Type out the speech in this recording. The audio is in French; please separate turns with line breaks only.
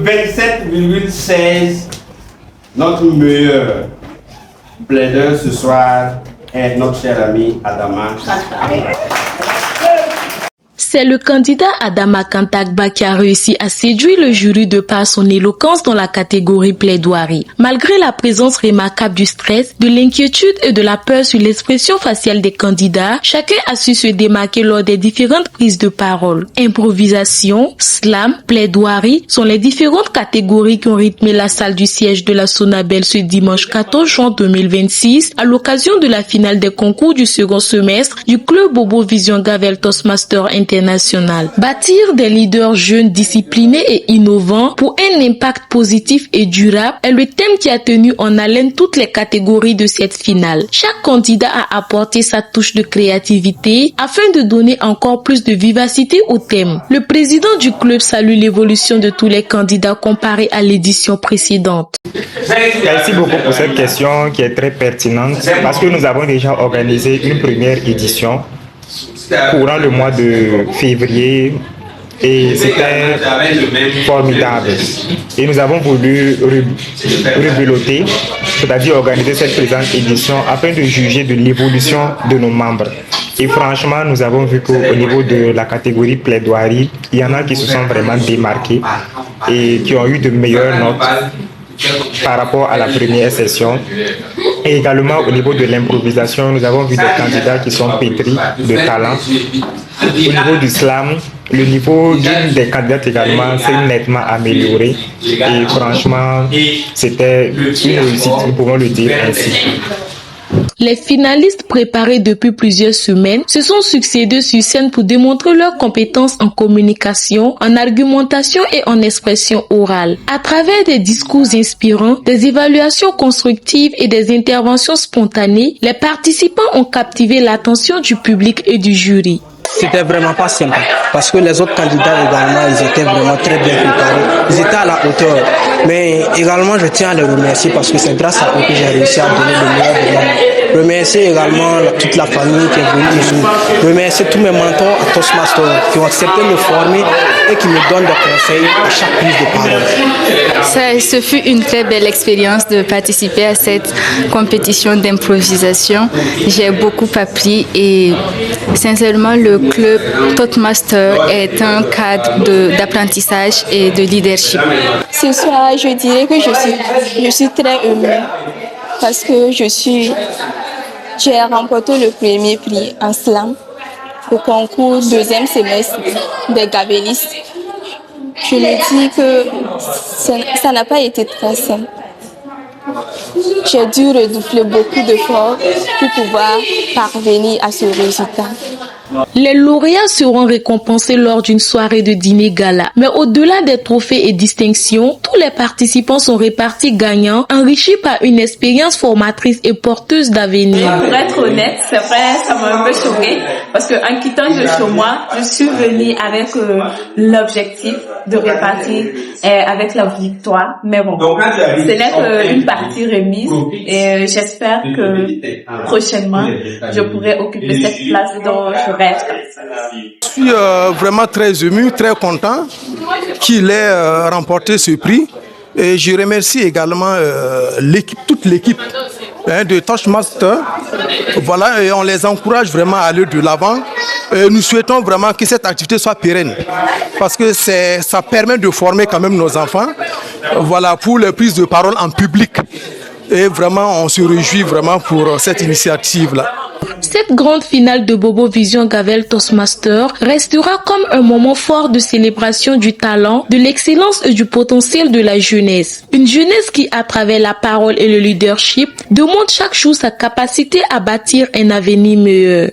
27,16, notre meilleur plaideur ce soir est notre cher ami Adama Kantak.
C'est le candidat Adama Kantak qui a réussi à séduire le jury de par son éloquence dans la catégorie plaidoirie. Malgré la présence remarquable du stress, de l'inquiétude et de la peur sur l'expression faciale des candidats, chacun a su se démarquer lors des différentes prises de parole. Improvisation, slam, plaidoirie sont les différentes catégories qui ont rythmé la salle du siège de la Sonabel ce dimanche 14 juin 2026 à l'occasion de la finale des concours du second semestre du club Bobo Vision Gavel Toastmaster International. Bâtir des leaders jeunes, disciplinés et innovants pour un impact positif et durable est le thème qui a tenu en haleine toutes les catégories de cette finale. Chaque candidat a apporté sa touche de créativité afin de donner encore plus de vivacité au thème. Le président du club salue l'évolution de tous les candidats comparé à l'édition précédente.
Merci beaucoup pour cette question qui est très pertinente parce que nous avons déjà organisé une première édition courant le mois de février et c'était formidable. Et nous avons voulu rebeloter, c'est-à-dire organiser cette présente édition afin de juger de l'évolution de nos membres. Et franchement, nous avons vu qu'au niveau de la catégorie plaidoirie, il y en a qui se sont vraiment démarqués et qui ont eu de meilleures notes par rapport à la première session. Et également au niveau de l'improvisation, nous avons vu des candidats qui sont pétris de talent. Au niveau du slam, le niveau d'une des candidates également s'est nettement amélioré. Et franchement, c'était une réussite, nous pouvons le dire ainsi.
Les finalistes préparés depuis plusieurs semaines se sont succédés sur scène pour démontrer leurs compétences en communication, en argumentation et en expression orale. À travers des discours inspirants, des évaluations constructives et des interventions spontanées, les participants ont captivé l'attention du public et du jury.
C'était vraiment pas simple parce que les autres candidats également, ils étaient vraiment très bien préparés. Ils étaient à la hauteur. Mais également, je tiens à les remercier parce que c'est grâce à eux que j'ai réussi à donner le meilleur de moi. Remercier également toute la famille qui est venue ici. Remercier tous mes mentors à Toastmaster qui ont accepté de me former et qui me donnent des conseils à chaque prise de parole.
Ce fut une très belle expérience de participer à cette compétition d'improvisation. J'ai beaucoup appris et sincèrement, le club Toastmaster est un cadre d'apprentissage et de leadership.
Ce soir, je dirais que je suis très émue parce que j'ai remporté le premier prix en slam au concours deuxième semestre des gavelistes. Je me dis que ça n'a pas été très simple. J'ai dû redoubler beaucoup d'efforts pour pouvoir parvenir à ce résultat.
Les lauréats seront récompensés lors d'une soirée de dîner gala. Mais au-delà des trophées et distinctions, tous les participants sont répartis gagnants, enrichis par une expérience formatrice et porteuse d'avenir.
Pour être honnête, c'est vrai, ça m'a un peu choquée parce qu'en quittant de chez moi, je suis venue avec l'objectif de repartir avec la victoire. Mais bon, ce n'est qu'une partie remise et j'espère que prochainement, je pourrai occuper cette place dont je rêve.
Je suis vraiment très ému, très content qu'il ait remporté ce prix. Et je remercie également toute l'équipe de Toastmaster. Voilà, et on les encourage vraiment à aller de l'avant. Nous souhaitons vraiment que cette activité soit pérenne parce que ça permet de former quand même nos enfants, voilà, pour les prises de parole en public. Et vraiment, on se réjouit vraiment pour cette initiative-là.
Cette grande finale de Bobo Vision Gavel Toastmaster restera comme un moment fort de célébration du talent, de l'excellence et du potentiel de la jeunesse. Une jeunesse qui, à travers la parole et le leadership, démontre chaque jour sa capacité à bâtir un avenir meilleur.